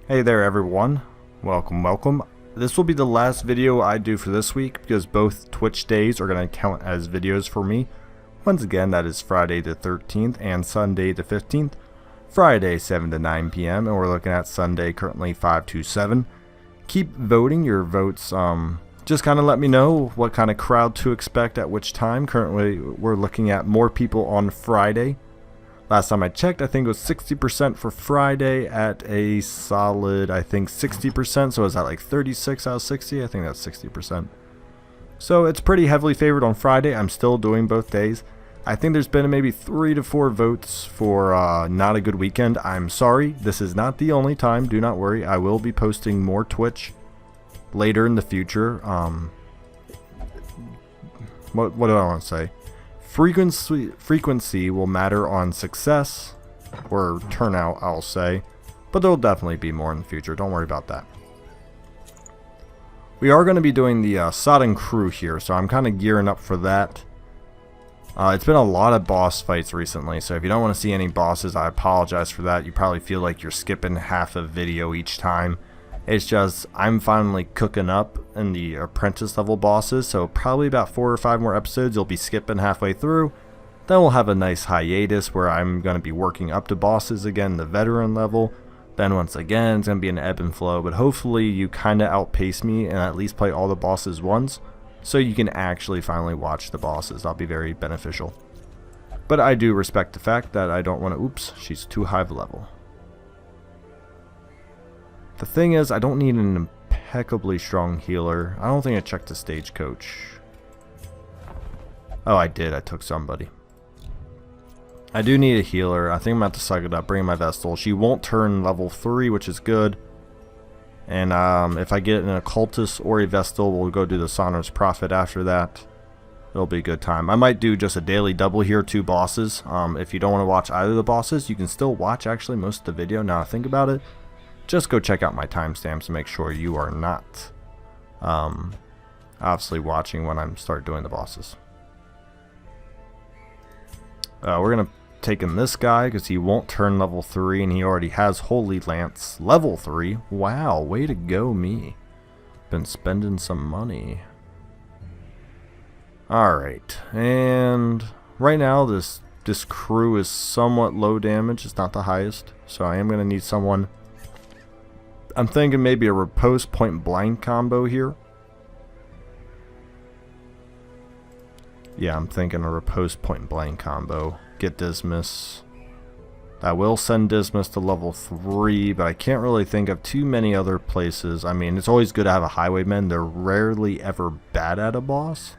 Hey there everyone, welcome. This will be the last video I do for this week because both Twitch days are going to count as videos for me. Once again, that is Friday the 13th and Sunday the 15th. Friday 7 to 9 p.m. and we're looking at Sunday currently 5 to 7. Keep voting your votes, just kind of let me know what kind of crowd to expect at which time. Currently we're looking at more people on Friday. Last time I checked, I think it was 60% for Friday at a solid, I think 60%. So is that like 36 out of 60? I think that's 60%. So it's pretty heavily favored on Friday. I'm still doing both days. I think there's been maybe 3 to 4 votes for not a good weekend. I'm sorry. This is not the only time. Do not worry. I will be posting more Twitch later in the future. What do I want to say? Frequency will matter on success or turnout, I'll say, but there will definitely be more in the future. Don't worry about that. We are going to be doing the Sodden crew here, so I'm kind of gearing up for that. It's been a lot of boss fights recently, so if you don't want to see any bosses, I apologize for that. You probably feel like you're skipping half a video each time. It's just, I'm finally cooking up in the apprentice level bosses, so probably about 4 or 5 more episodes you'll be skipping halfway through. Then we'll have a nice hiatus where I'm going to be working up to bosses again, the veteran level. Then once again, it's going to be an ebb and flow, but hopefully you kind of outpace me and at least play all the bosses once, so you can actually finally watch the bosses. That'll be very beneficial. But I do respect the fact that I don't want to, oops, she's too high of a level. The thing is, I don't need an impeccably strong healer. I don't think I checked the stagecoach. Oh, I did. I took somebody. I do need a healer. I think I'm about to suck it up, bring my Vestal. She won't turn level 3, which is good. And if I get an occultist or a Vestal, we'll go do the Sonorous Prophet after that. It'll be a good time. I might do just a daily double here, 2 bosses. If you don't want to watch either of the bosses, you can still watch actually most of the video. Now I think about it. Just go check out my timestamps to make sure you are not obviously watching when I start doing the bosses. We're going to take in this guy because he won't turn level 3 and he already has Holy Lance level 3. Wow, way to go me. Been spending some money. Alright, and right now this crew is somewhat low damage. It's not the highest, so I am going to need someone. I'm thinking maybe a riposte point blank combo here. Yeah, I'm thinking a riposte point blank combo. Get Dismas. I will send Dismas to level 3, but I can't really think of too many other places. I mean, it's always good to have a highwayman. They're rarely ever bad at a boss.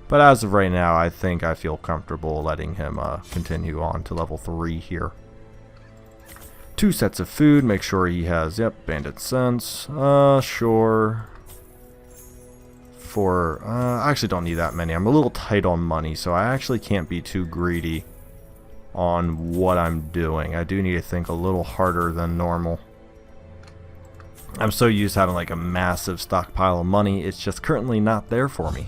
But as of right now, I think I feel comfortable letting him continue on to level 3 here. 2 sets of food, make sure he has, yep, bandit sense, sure. I actually don't need that many. I'm a little tight on money, so I actually can't be too greedy on what I'm doing. I do need to think a little harder than normal. I'm so used to having like a massive stockpile of money, it's just currently not there for me.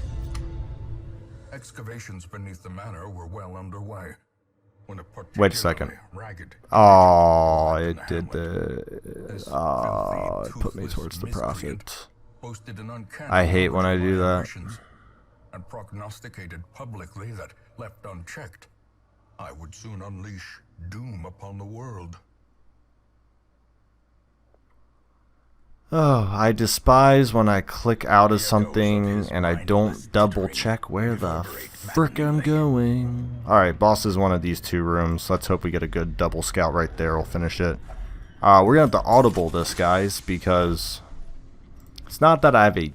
Excavations beneath the manor were well underway. Wait a second. Oh, it did the... Oh, it put me towards the prophet. I hate when I do that. And prognosticated publicly that, left unchecked, I would soon unleash doom upon the world. Oh, I despise when I click out of something and I don't double check where the frick I'm going. Alright, boss is one of these 2 rooms. Let's hope we get a good double scout right there. We'll finish it. We're going to have to audible this, guys, because it's not that I have a...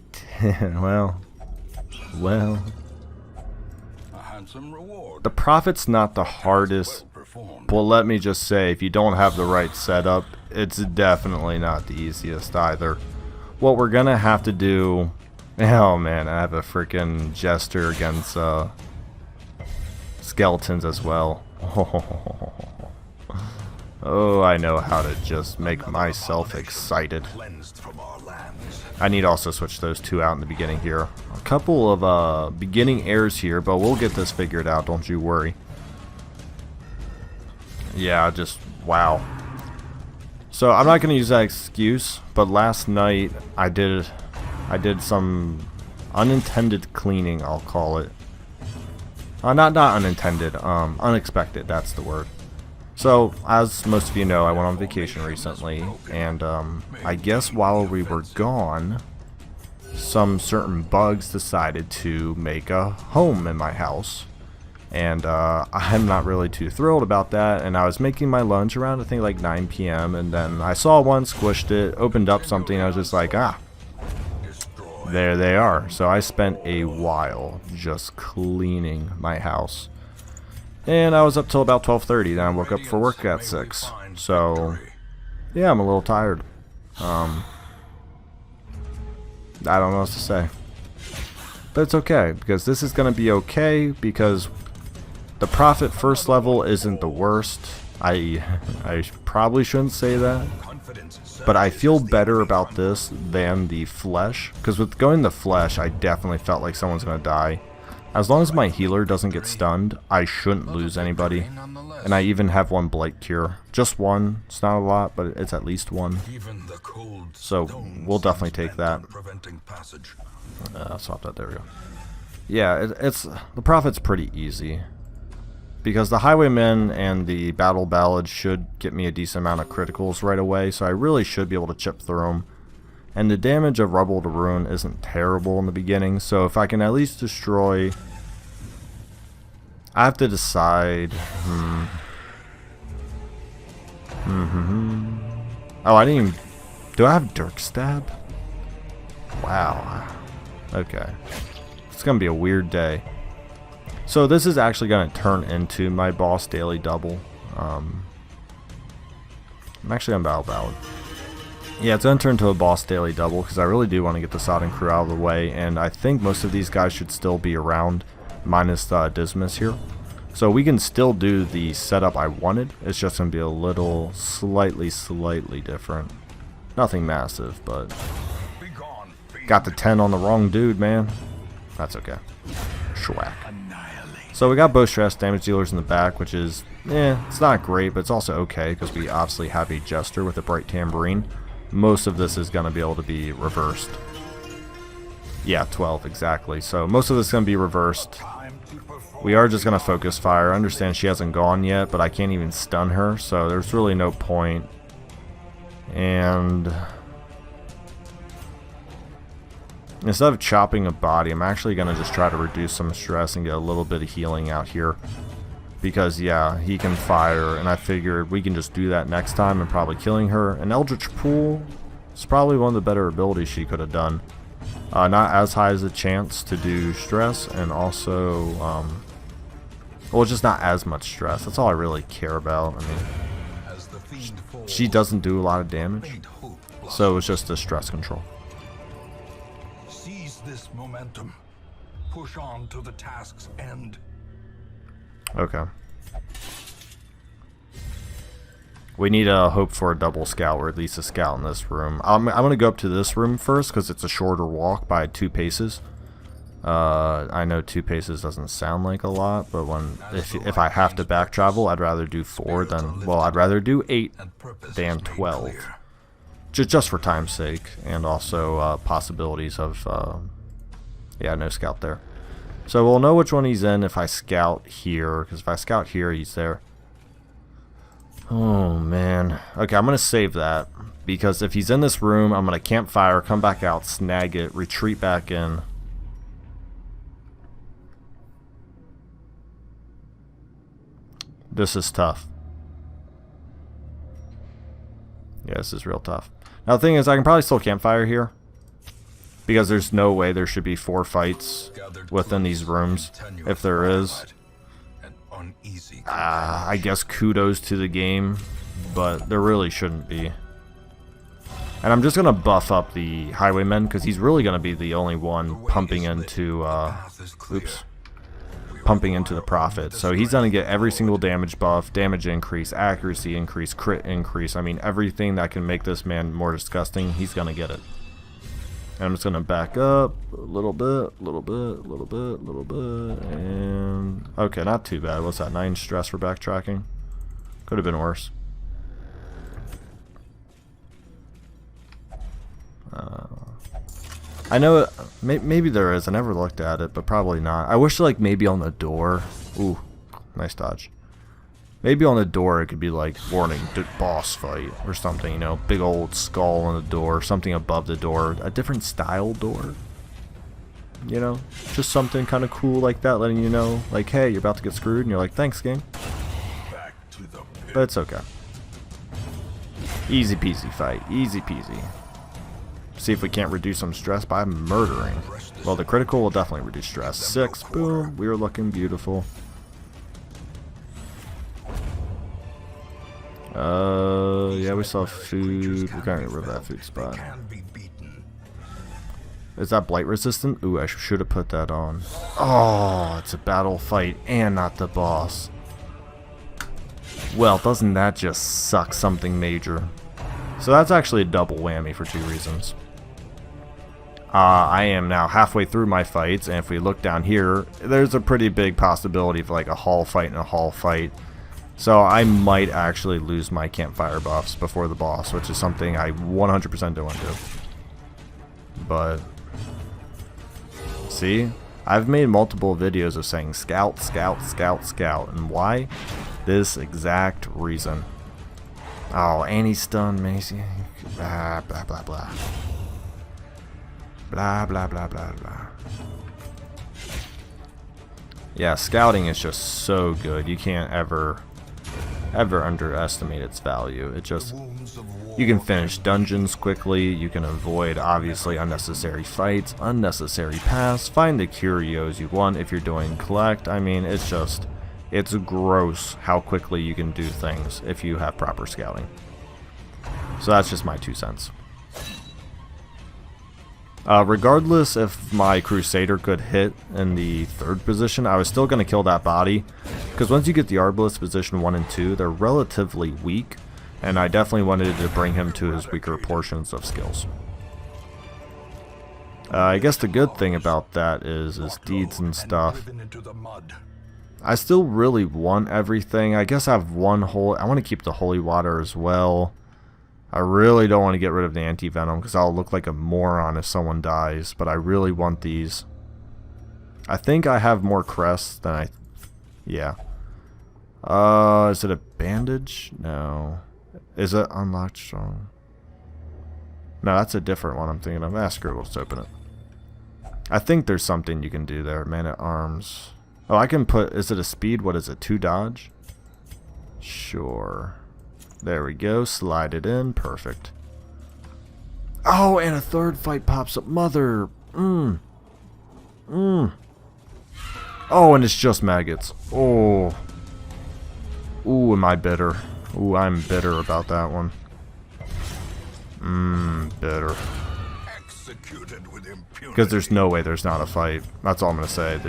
well... The prophet's not the hardest, but let me just say, if you don't have the right setup, it's definitely not the easiest either. What we're gonna have to do... Oh man, I have a freaking jester against skeletons as well. Oh, I know how to just make myself excited. I need to also switch those 2 out in the beginning here. A couple of beginning errors here, but we'll get this figured out, don't you worry. Yeah, just wow. So I'm not going to use that excuse, but last night I did some unintended cleaning, I'll call it. Not unintended, unexpected, that's the word. So, as most of you know, I went on vacation recently, and I guess while we were gone, some certain bugs decided to make a home in my house. And I'm not really too thrilled about that, and I was making my lunch around I think like 9 p.m. and then I saw one, squished it, opened up something, and I was just like, ah, there they are. So I spent a while just cleaning my house, and I was up till about 12:30. Then I woke up for work at 6. So yeah, I'm a little tired. I don't know what to say, but it's okay, because this is gonna be okay, because the Prophet first level isn't the worst. I probably shouldn't say that, but I feel better about this than the Flesh, because with going the Flesh, I definitely felt like someone's gonna die. As long as my healer doesn't get stunned, I shouldn't lose anybody. And I even have one Blight Cure. Just one. It's not a lot, but it's at least one. So we'll definitely take that. Swap that, there we go. Yeah, it's the Prophet's pretty easy, because the Highwaymen and the Battle Ballad should get me a decent amount of criticals right away, so I really should be able to chip through them. And the damage of Rubble to Ruin isn't terrible in the beginning, so if I can at least destroy... I have to decide... Oh, I didn't even... Do I have Dirk Stab? Wow. Okay. It's gonna be a weird day. So this is actually going to turn into my boss daily double. I'm actually on Battle Ballad. Yeah, it's going to turn into a boss daily double, because I really do want to get the Sodden crew out of the way, and I think most of these guys should still be around, minus Dismas here. So we can still do the setup I wanted. It's just going to be a little slightly different. Nothing massive, but got the 10 on the wrong dude, man. That's okay. Schwack. So we got bow stress damage dealers in the back, which is, it's not great, but it's also okay, because we obviously have a Jester with a Bright Tambourine. Most of this is going to be able to be reversed. Yeah, 12, exactly. So most of this is going to be reversed. We are just going to focus fire. I understand she hasn't gone yet, but I can't even stun her, so there's really no point. And... instead of chopping a body, I'm actually going to just try to reduce some stress and get a little bit of healing out here. Because, yeah, he can fire, and I figured we can just do that next time and probably killing her. An Eldritch Pool is probably one of the better abilities she could have done. Not as high as a chance to do stress, and also, well, just not as much stress. That's all I really care about. I mean, she doesn't do a lot of damage, so it's just a stress control. This momentum. Push on to the task's end. Okay. We need to hope for a double scout, or at least a scout in this room. I'm going to go up to this room first, because it's a shorter walk by 2 paces. I know 2 paces doesn't sound like a lot, but if I have to back travel, I'd rather do 4 than... well, I'd rather do 8 than 12. Just for time's sake, and also possibilities of... yeah, no scout there. So we'll know which one he's in if I scout here, because if I scout here, he's there. Oh, man. Okay, I'm going to save that, because if he's in this room, I'm going to campfire, come back out, snag it, retreat back in. This is tough. Yeah, this is real tough. Now, the thing is, I can probably still campfire here, because there's no way there should be 4 fights within these rooms. If there is, I guess kudos to the game, but there really shouldn't be. And I'm just going to buff up the Highwaymen, because he's really going to be the only one pumping into, pumping into the Prophet. So he's going to get every single damage buff, damage increase, accuracy increase, crit increase. I mean, everything that can make this man more disgusting, he's going to get it. And I'm just going to back up a little bit, and... okay, not too bad. What's that, 9 stress for backtracking? Could have been worse. I know maybe there is. I never looked at it, but probably not. I wish like maybe on the door. Ooh, nice dodge. Maybe on the door it could be like warning boss fight or something, you know, big old skull on the door, something above the door, a different style door. You know, just something kind of cool like that, letting you know, like, hey, you're about to get screwed, and you're like, thanks, game. But it's okay. Easy peasy fight, easy peasy. See if we can't reduce some stress by murdering. Well, the critical will definitely reduce stress. 6, boom, we were looking beautiful. Yeah, we saw food. We're gonna get rid of that food spot. Is that blight resistant? Ooh, I should have put that on. Oh, it's a battle fight and not the boss. Well, doesn't that just suck something major? So that's actually a double whammy for 2 reasons. I am now halfway through my fights, and if we look down here, there's a pretty big possibility of like a hall fight and a hall fight. So I might actually lose my campfire buffs before the boss, which is something I 100% don't want to do. But see, I've made multiple videos of saying scout, scout, scout, scout, and why? This exact reason. Oh, anti-stun, Macy. Blah, blah, blah, blah. Blah, blah, blah, blah, blah. Yeah, scouting is just so good. You can't ever underestimate its value. It just, you can finish dungeons quickly. You can avoid, obviously, unnecessary fights, unnecessary paths, find the curios you want if you're doing collect. I mean, it's just, it's gross how quickly you can do things if you have proper scouting. So that's just my 2 cents. Regardless if my Crusader could hit in the 3rd position, I was still going to kill that body. Because once you get the Arbalist position 1 and 2, they're relatively weak. And I definitely wanted to bring him to his weaker portions of skills. I guess the good thing about that is deeds and stuff. I still really want everything. I guess I have one I want to keep the holy water as well. I really don't want to get rid of the anti-venom because I'll look like a moron if someone dies, but I really want these. I think I have more crests than yeah. Is it a bandage? No. Is it unlocked strong? No, that's a different one I'm thinking of. Ah, screw it, let's open it. I think there's something you can do there. Man-at-Arms. Oh, I can put, is it a speed? What is it, 2 dodge? Sure. There we go, slide it in, perfect. Oh, and a 3rd fight pops up, mother. Oh, and it's just maggots. Oh. Ooh, am I bitter? Ooh, I'm bitter about that one. Bitter. Because there's no way there's not a fight. That's all I'm gonna say.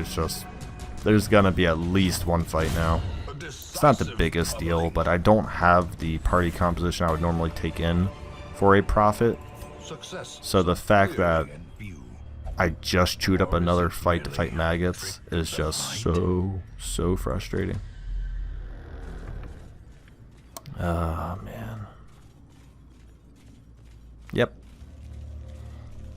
There's gonna be at least one fight now. It's not the biggest deal, but I don't have the party composition I would normally take in for a profit. So the fact that I just chewed up another fight to fight maggots is just so frustrating. Oh, man. Yep.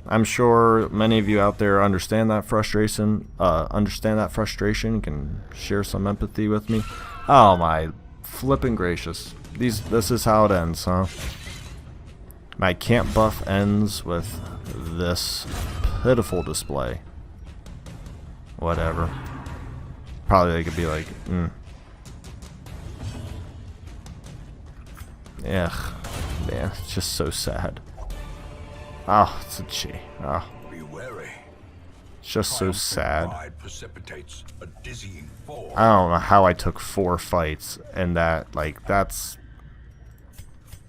I'm sure many of you out there understand that frustration. Can share some empathy with me. Oh my flipping gracious. This is how it ends, huh? My camp buff ends with this pitiful display. Whatever. Probably they could be like, Ugh, man, it's just so sad. Oh, it's a G. Oh. It's just so sad. I don't know how I took 4 fights and that, like, that's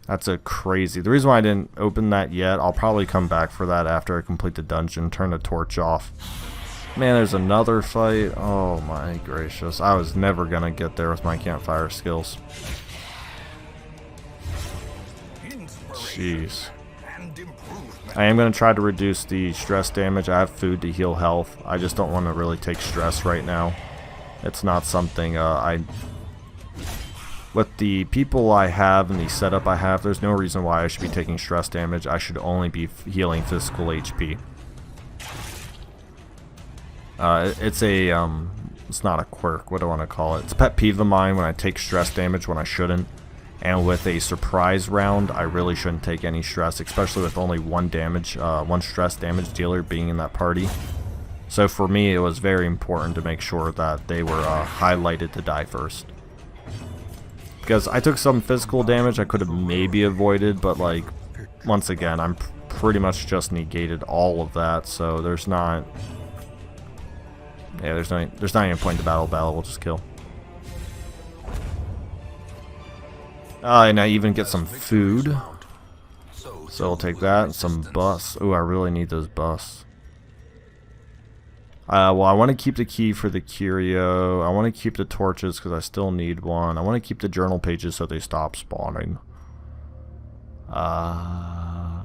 a crazy. The reason why I didn't open that yet, I'll probably come back for that after I complete the dungeon, turn the torch off. Man, there's another fight. Oh my gracious. I was never gonna get there with my campfire skills. Jeez. I am going to try to reduce the stress damage. I have food to heal health. I just don't want to really take stress right now. It's not something with the people I have and the setup I have, there's no reason why I should be taking stress damage. I should only be healing physical HP. It's a it's not a quirk. What do I want to call it? It's a pet peeve of mine when I take stress damage when I shouldn't. And with a surprise round, I really shouldn't take any stress, especially with only one stress damage dealer being in that party. So for me, it was very important to make sure that they were highlighted to die first. Because I took some physical damage I could have maybe avoided, but like, once again, I'm pretty much just negated all of that, so there's not... Yeah, there's not even a point to battle, we'll just kill. And I even get some food. So we'll take that and some busts. Ooh, I really need those busts. Well, I want to keep the key for the curio. I want to keep the torches because I still need one. I want to keep the journal pages so they stop spawning.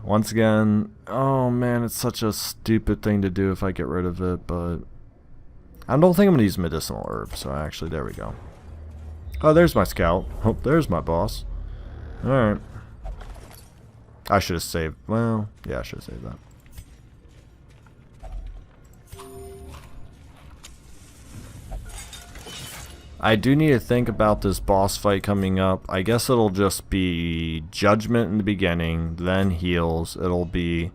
Once again, oh man, it's such a stupid thing to do if I get rid of it, but I don't think I'm going to use medicinal herbs, so actually, there we go. Oh, there's my scout. Oh, there's my boss. Alright. I should have saved, well, yeah, I should have saved that. I do need to think about this boss fight coming up. I guess it'll just be judgment in the beginning, then heals. It'll be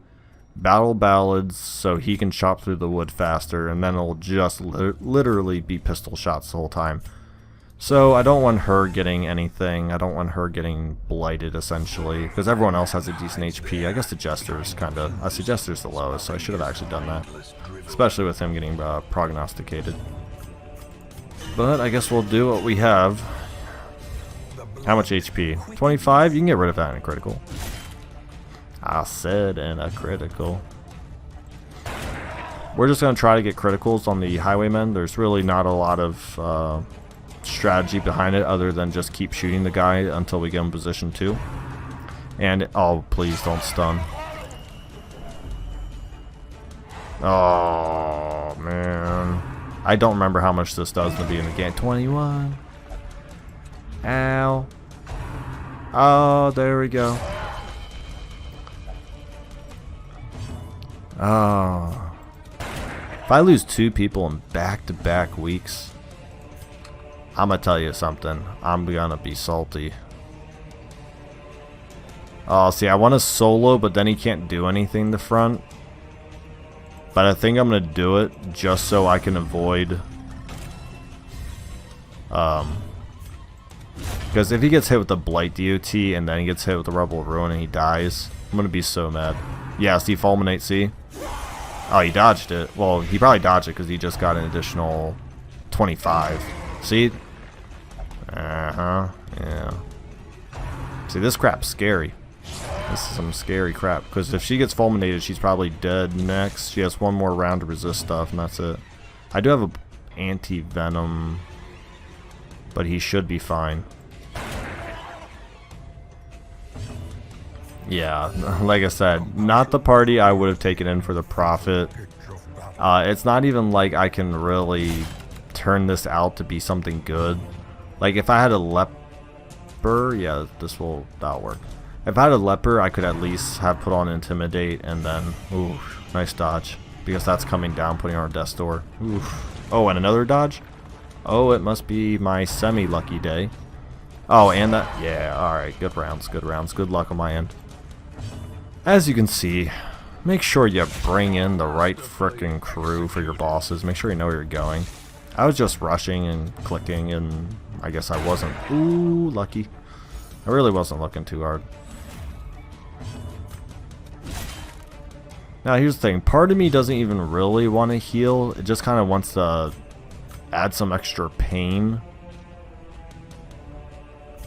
battle ballads so he can chop through the wood faster, and then it'll just literally be pistol shots the whole time. So I don't want her getting anything. I don't want her getting blighted, essentially, because everyone else has a decent HP. I guess the Jester's kind of... I see Jester's the lowest, so I should have actually done that, especially with him getting prognosticated. But I guess we'll do what we have. How much HP? 25? You can get rid of that in a critical. I said in a critical. We're just going to try to get criticals on the highwaymen. There's really not a lot of strategy behind it other than just keep shooting the guy until we get him position 2. And, oh, please don't stun. Oh, man. I don't remember how much this does in the beginning of the game. 21. Ow. Oh, there we go. Oh. If I lose 2 people in back-to-back weeks, I'm gonna tell you something. I'm gonna be salty. Oh, see, I want to solo, but then he can't do anything in the front. But I think I'm going to do it just so I can avoid... because if he gets hit with the Blight DOT and then he gets hit with the Rebel Ruin and he dies, I'm going to be so mad. Yeah, see, Fulminate, see? Oh, he dodged it. Well, he probably dodged it because he just got an additional 25. See? Uh-huh. Yeah. See, this crap's scary. This is some scary crap, because if she gets fulminated, she's probably dead next. She has one more round to resist stuff, and that's it. I do have a anti-venom, but he should be fine. Yeah, like I said, not the party I would have taken in for the profit. It's not even like I can really turn this out to be something good. Like, if I had a leper, yeah, that'll work. If I had a leper, I could at least have put on Intimidate and then, ooh, nice dodge. Because that's coming down, putting on our death's door. Oof. Oh, and another dodge? Oh, it must be my semi-lucky day. Oh, and that, yeah, alright, good rounds, good luck on my end. As you can see, make sure you bring in the right frickin' crew for your bosses. Make sure you know where you're going. I was just rushing and clicking, and I guess I wasn't, ooh, lucky. I really wasn't looking too hard. Now here's the thing, part of me doesn't even really want to heal, it just kind of wants to add some extra pain.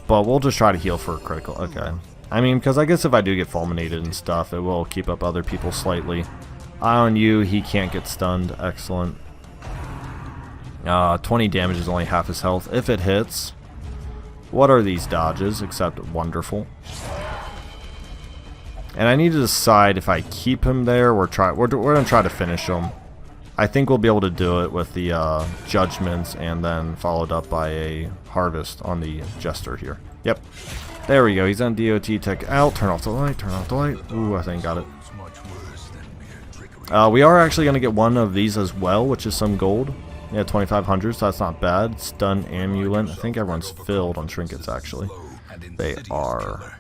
But we'll just try to heal for a critical, okay. I mean, because I guess if I do get fulminated and stuff, it will keep up other people slightly. Eye on you, he can't get stunned, excellent. 20 damage is only half his health, if it hits. What are these dodges, except wonderful? And I need to decide if I keep him there or we're going to try to finish him. I think we'll be able to do it with the judgments and then followed up by a harvest on the Jester here. Yep. There we go. He's on DOT tech out. Turn off the light. Turn off the light. Ooh, I think got it. We are actually going to get one of these as well, which is some gold. Yeah, 2,500, so that's not bad. Stun amulet. I think everyone's filled on trinkets, actually. They are.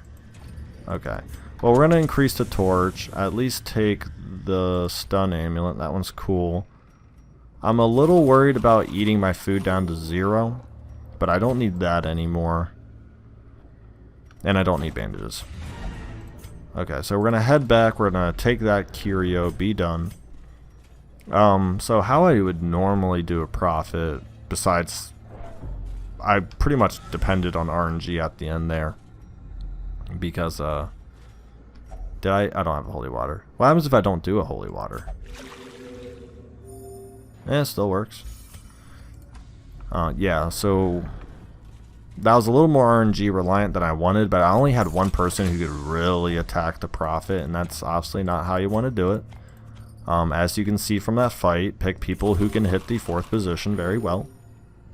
Okay. Well, we're going to increase the torch. At least take the stun amulet. That one's cool. I'm a little worried about eating my food down to 0. But I don't need that anymore. And I don't need bandages. Okay, so we're going to head back. We're going to take that curio. Be done. So how I would normally do a profit, besides I pretty much depended on RNG at the end there. Because, I don't have a holy water. What happens if I don't do a holy water? It still works. Yeah, so that was a little more RNG reliant than I wanted, but I only had one person who could really attack the profit, and that's obviously not how you want to do it. As you can see from that fight, pick people who can hit the 4th position very well.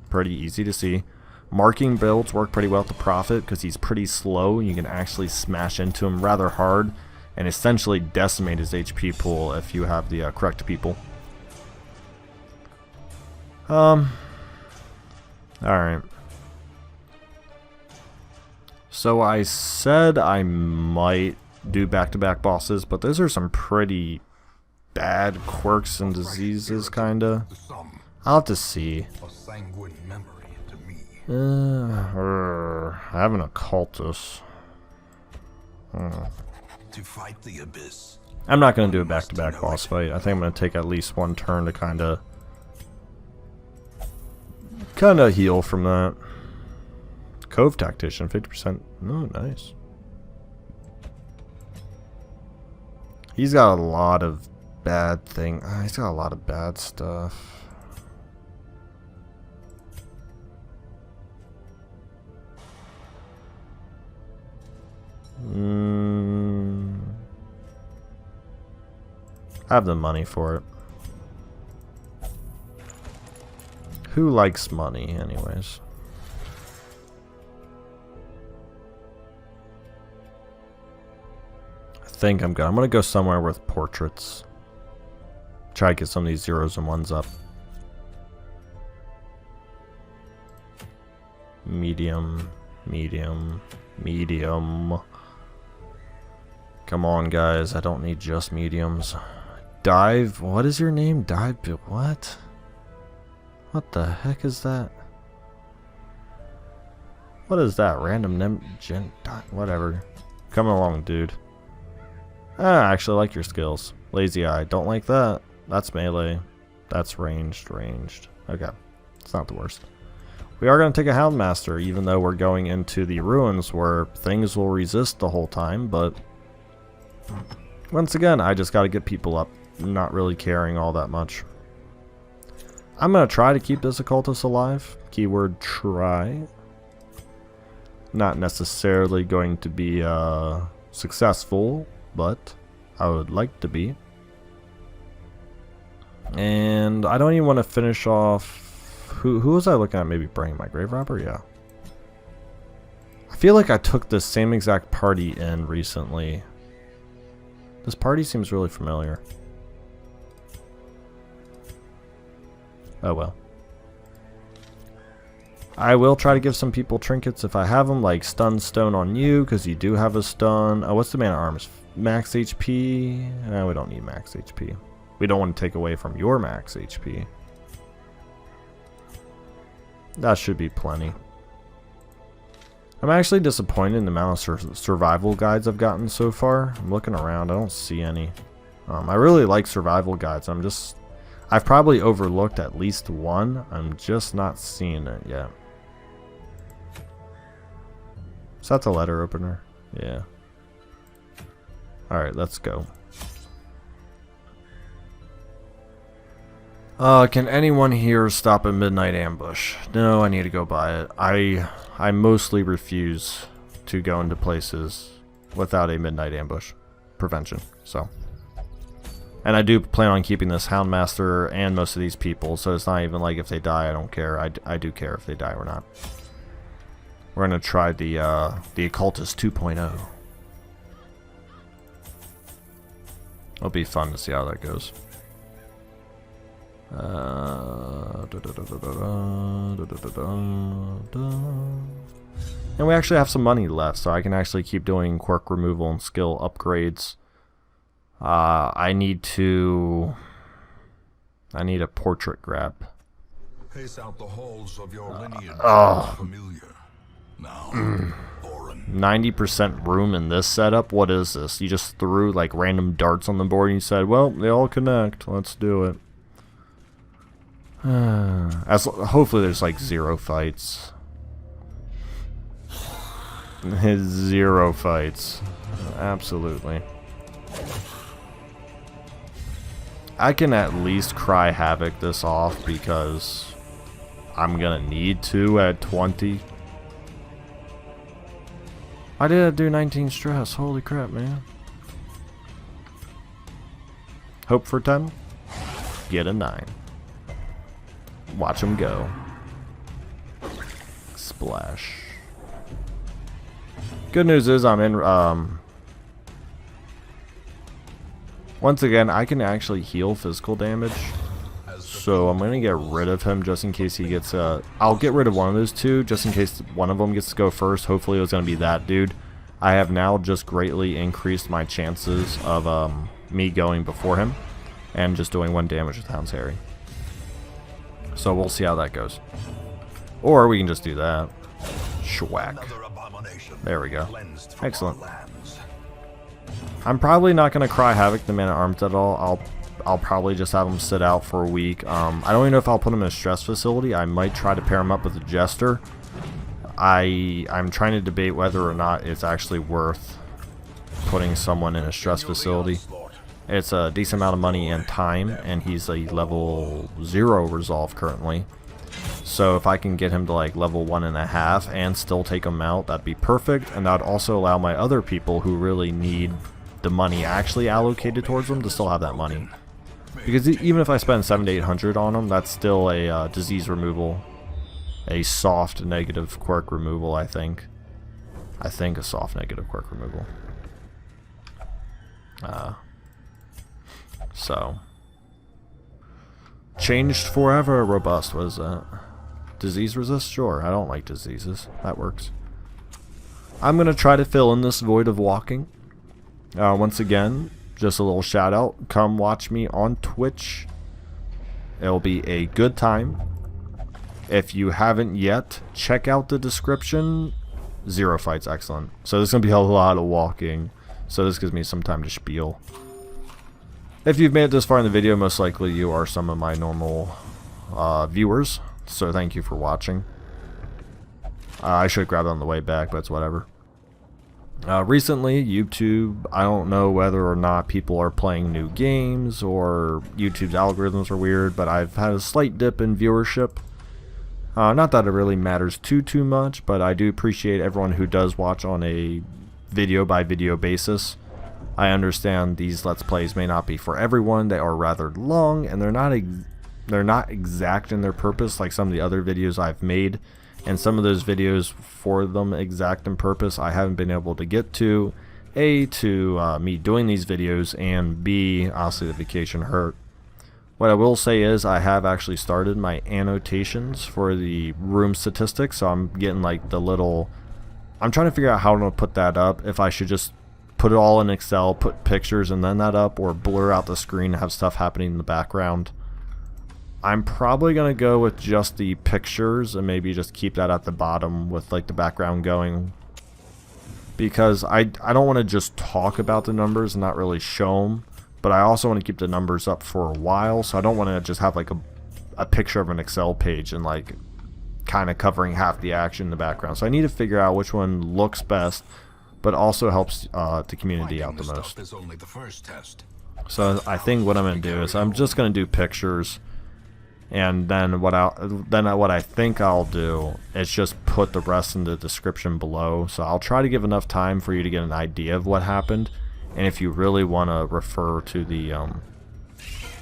Pretty easy to see. Marking builds work pretty well to profit because he's pretty slow. You can actually smash into him rather hard and essentially decimate his HP pool if you have the correct people. Alright. So I said I might do back-to-back bosses, but those are some pretty bad quirks and diseases, kinda. I'll have to see. I have an occultist. To fight the abyss. I'm not going to do a back-to-back boss fight. I think I'm going to take at least one turn to kind of heal from that. Cove Tactician, 50%. Oh, nice. He's got a lot of bad thing. He's got a lot of bad stuff. I have the money for it. Who likes money, anyways? I think I'm good. I'm gonna go somewhere with portraits. Try to get some of these 0s and 1s up. Medium, medium, medium. Come on, guys. I don't need just mediums. Dive. What is your name? Dive. What? What the heck is that? What is that? Random whatever. Coming along, dude. I actually like your skills. Lazy eye. Don't like that. That's melee. That's ranged. Okay. It's not the worst. We are going to take a Houndmaster, even though we're going into the ruins where things will resist the whole time, but once again, I just got to get people up. Not really caring all that much. I'm going to try to keep this occultist alive. Keyword try. Not necessarily going to be successful, but I would like to be. And I don't even want to finish off. Who was I looking at? Maybe bringing my grave robber? Yeah. I feel like I took this same exact party in recently. This party seems really familiar. Oh well. I will try to give some people trinkets if I have them, like stun stone on you, because you do have a stun. Oh, what's the man at arms? Max HP? No, we don't need max HP. We don't want to take away from your max HP. That should be plenty. I'm actually disappointed in the amount of survival guides I've gotten so far. I'm looking around. I don't see any. I really like survival guides. I've probably overlooked at least one. I'm just not seeing it yet. Is that the letter opener? Yeah. Alright, let's go. Can anyone here stop a midnight ambush? No, I need to go buy it. I mostly refuse to go into places without a midnight ambush prevention, so. And I do plan on keeping this Houndmaster and most of these people, so it's not even like if they die, I don't care. I do care if they die or not. We're going to try the Occultist 2.0. It'll be fun to see how that goes. And we actually have some money left, so I can actually keep doing quirk removal and skill upgrades. I need a portrait grab. Pace out the halls of your lineage. Familiar. Now, 90% room in this setup? What is this? You just threw like random darts on the board and you said, well, they all connect. Let's do it. Hopefully there's like 0 fights. 0 fights. Absolutely. I can at least cry havoc this off because I'm gonna need to at 20. I did do 19 stress. Holy crap, man. Hope for 10. Get a 9. Watch him go. Splash. Good news is I'm in, once again, I can actually heal physical damage. So I'm going to get rid of him just in case he gets, I'll get rid of one of those two just in case one of them gets to go first. Hopefully it was going to be that dude. I have now just greatly increased my chances of, me going before him and just doing 1 damage with Hound's Harry. So we'll see how that goes. Or we can just do that. Schwack. There we go. Excellent. I'm probably not going to cry havoc the man at arms at all. I'll probably just have him sit out for a week. I don't even know if I'll put him in a stress facility. I might try to pair him up with a jester. I'm trying to debate whether or not it's actually worth putting someone in a stress facility. It's a decent amount of money and time, and he's a level 0 resolve currently. So if I can get him to like level 1.5 and still take him out, that'd be perfect. And that'd also allow my other people who really need the money actually allocated towards them to still have that money. Because even if I spend 700 to 800 on them, that's still a disease removal. A soft negative quirk removal, I think. I think a soft negative quirk removal. So. Changed forever, robust, what is that? Disease resist? Sure, I don't like diseases. That works. I'm going to try to fill in this void of walking. Once again, just a little shout out. Come watch me on Twitch. It'll be a good time. If you haven't yet, check out the description. 0 fights, excellent. So there's going to be a lot of walking. So this gives me some time to spiel. If you've made it this far in the video, most likely you are some of my normal viewers. So thank you for watching. I should grab it on the way back, but it's whatever. Recently, YouTube, I don't know whether or not people are playing new games or YouTube's algorithms are weird, but I've had a slight dip in viewership. Not that it really matters too much, but I do appreciate everyone who does watch on a video by video basis. I understand these Let's Plays may not be for everyone. They are rather long, and they're not exact in their purpose like some of the other videos I've made. And some of those videos for them exact in purpose I haven't been able to get to. A, to me doing these videos, and B, honestly the vacation hurt. What I will say is I have actually started my annotations for the room statistics, so I'm getting like the little... I'm trying to figure out how to put that up, if I should just put it all in Excel, put pictures and then that up, or blur out the screen and have stuff happening in the background. I'm probably going to go with just the pictures and maybe just keep that at the bottom with like the background going. Because I don't want to just talk about the numbers and not really show them. But I also want to keep the numbers up for a while. So I don't want to just have like a picture of an Excel page and like kind of covering half the action in the background. So I need to figure out which one looks best, but also helps the community out the most. So I think what I'm going to do is I'm just going to do pictures. And then what I think I'll do is just put the rest in the description below. So I'll try to give enough time for you to get an idea of what happened. And if you really want to refer to the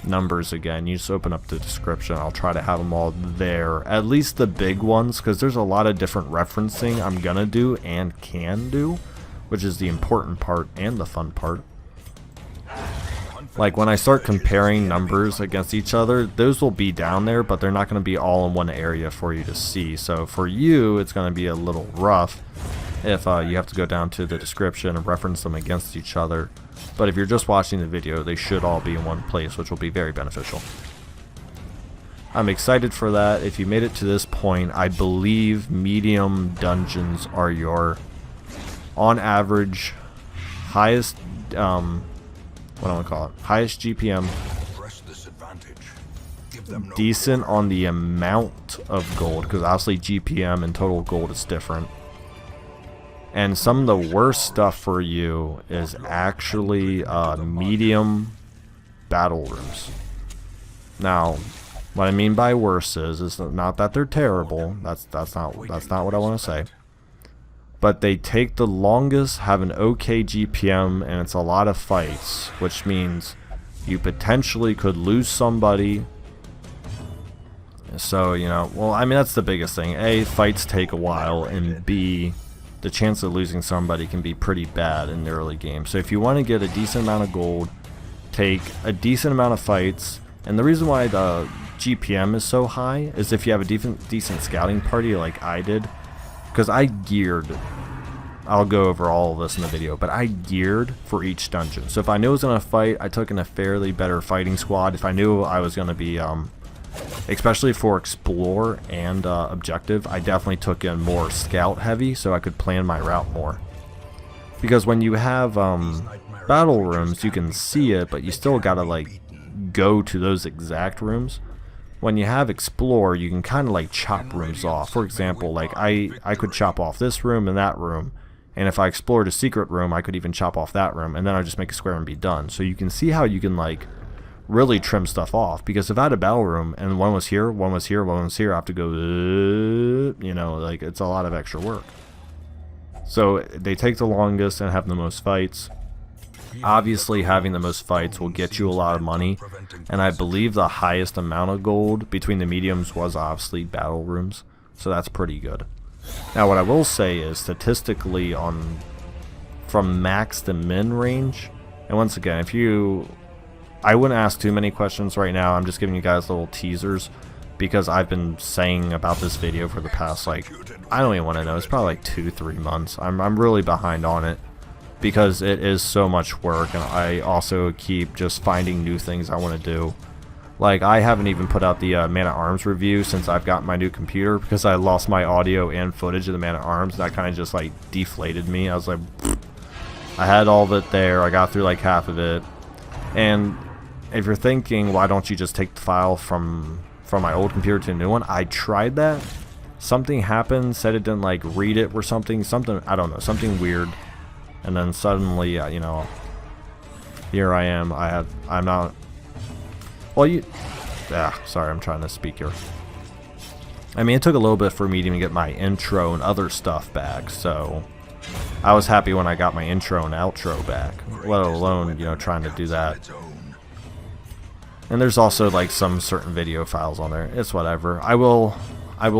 numbers again, you just open up the description. I'll try to have them all there, at least the big ones, because there's a lot of different referencing I'm gonna do and can do, which is the important part and the fun part. like when I start comparing numbers against each other, those will be down there, but they're not going to be all in one area for you to see. So for you, it's going to be a little rough if you have to go down to the description and reference them against each other. But if you're just watching the video, they should all be in one place, which will be very beneficial. I'm excited for that. If you made it to this point, I believe medium dungeons are your, on average, highest, what do I want to call it? Highest GPM, decent on the amount of gold, because obviously GPM and total gold is different. And some of the worst stuff for you is actually medium battle rooms. Now, what I mean by worse is not that they're terrible. That's not what I want to say. But they take the longest, have an okay GPM, and it's a lot of fights, which means you potentially could lose somebody. So, you know, well, I mean, that's the biggest thing. A, fights take a while, and B, the chance of losing somebody can be pretty bad in the early game. So if you want to get a decent amount of gold, take a decent amount of fights. And the reason why the GPM is so high is if you have a decent scouting party like I did. Because I geared, I'll go over all of this in the video, but I geared for each dungeon. So if I knew I was going to fight, I took in a fairly better fighting squad. If I knew I was going to be, especially for explore and objective, I definitely took in more scout heavy so I could plan my route more. Because when you have battle rooms, you can see it, but you still gotta like go to those exact rooms. When you have explore, you can kind of like chop rooms off. For example, like I could chop off this room and that room, and if I explored a secret room, I could even chop off that room, and then I'd just make a square and be done. So you can see how you can like really trim stuff off. Because if I had a battle room and one was here, one was here, one was here, I have to go, you know, like it's a lot of extra work. So they take the longest and have the most fights. Obviously, having the most fights will get you a lot of money, and I believe the highest amount of gold between the mediums was obviously battle rooms, so that's pretty good. Now, what I will say is statistically from max to min range, and once again, I wouldn't ask too many questions right now. I'm just giving you guys little teasers because I've been saying about this video for the past, like, I don't even want to know, it's probably like 2-3 months. I'm really behind on it because it is so much work, and I also keep just finding new things I want to do. Like, I haven't even put out the Man-at-Arms review since I've got my new computer because I lost my audio and footage of the Man-at-Arms. That kind of just like deflated me. I was like, I had all of it there. I got through like half of it. And if you're thinking, why don't you just take the file from my old computer to the new one? I tried that. Something happened, said it didn't like read it or something, I don't know, something weird. And then suddenly, you know, here I am. I'm not. Well, sorry, I'm trying to speak here. I mean, it took a little bit for me to even get my intro and other stuff back, so I was happy when I got my intro and outro back, let alone, you know, trying to do that. And there's also like some certain video files on there. It's whatever. I will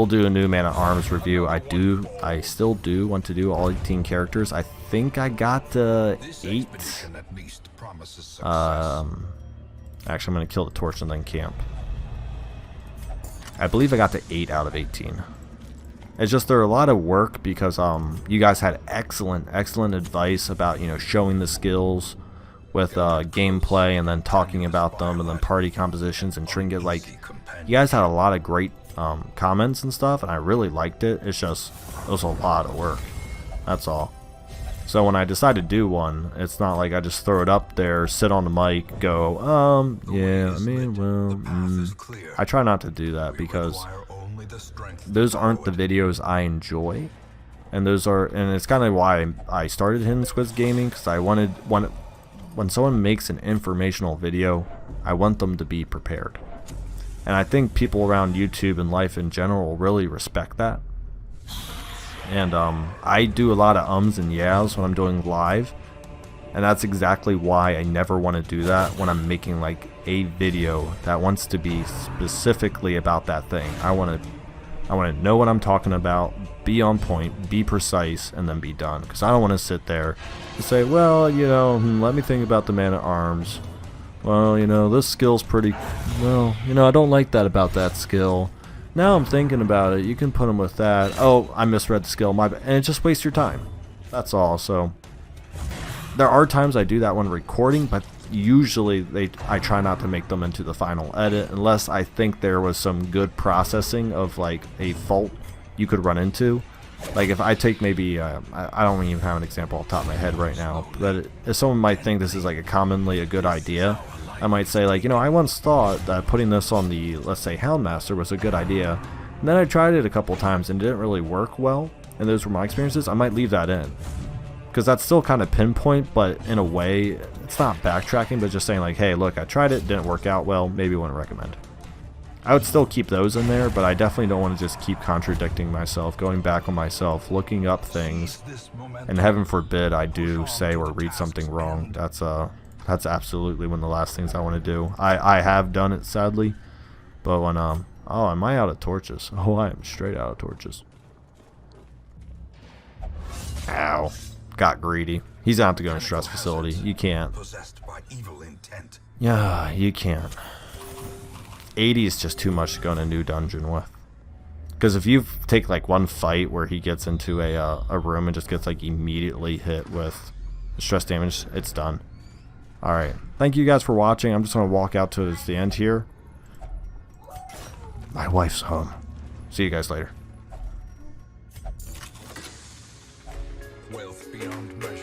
do a new Man-at-Arms review. I still do want to do all 18 characters. I think I got 8. Actually, I'm going to kill the torch and then camp. I believe I got to 8 out of 18. It's just they're a lot of work because you guys had excellent advice about, you know, showing the skills with gameplay and then talking about them and then party compositions and trinket. Like, you guys had a lot of great comments and stuff, and I really liked it. It's just, it was a lot of work. That's all. So when I decide to do one, it's not like I just throw it up there, sit on the mic, go, yeah, I mean, well, I try not to do that because those aren't the videos I enjoy, and it's kind of why I started Hidden SQuiDZ Gaming, because I wanted, when someone makes an informational video, I want them to be prepared. And I think people around YouTube and life in general really respect that. And I do a lot of ums and yahs when I'm doing live, and that's exactly why I never want to do that when I'm making like a video that wants to be specifically about that thing. I want to know what I'm talking about, be on point, be precise, and then be done. Because I don't want to sit there and say, well, you know, let me think about the Man-at-Arms. well, you know, this skill's pretty, well, you know, I don't like that about that skill. Now I'm thinking about it, you can put them with that. Oh, I misread the skill, my bad. And it just wastes your time. That's all. So there are times I do that when recording, but usually I try not to make them into the final edit unless I think there was some good processing of like a fault you could run into. Like if I take maybe, I don't even have an example off the top of my head right now, but if someone might think this is like commonly a good idea, I might say like, you know, I once thought that putting this on the, let's say, Houndmaster was a good idea, and then I tried it a couple times and it didn't really work well, and those were my experiences. I might leave that in, because that's still kind of pinpoint, but in a way, it's not backtracking, but just saying like, hey, look, I tried it, didn't work out well, maybe wouldn't recommend. I would still keep those in there, but I definitely don't want to just keep contradicting myself, going back on myself, looking up things, and heaven forbid I do say or read something wrong. That's absolutely one of the last things I want to do. I have done it, sadly, but when, oh, am I out of torches? Oh, I am straight out of torches. Ow. Got greedy. He's gonna have to go in a stress facility. You can't. Yeah, you can't. 80 is just too much to go in a new dungeon with. Because if you take like one fight where he gets into a room and just gets like immediately hit with stress damage, it's done. Alright, thank you guys for watching. I'm just going to walk out to the end here. My wife's home. See you guys later. Wealth beyond measure.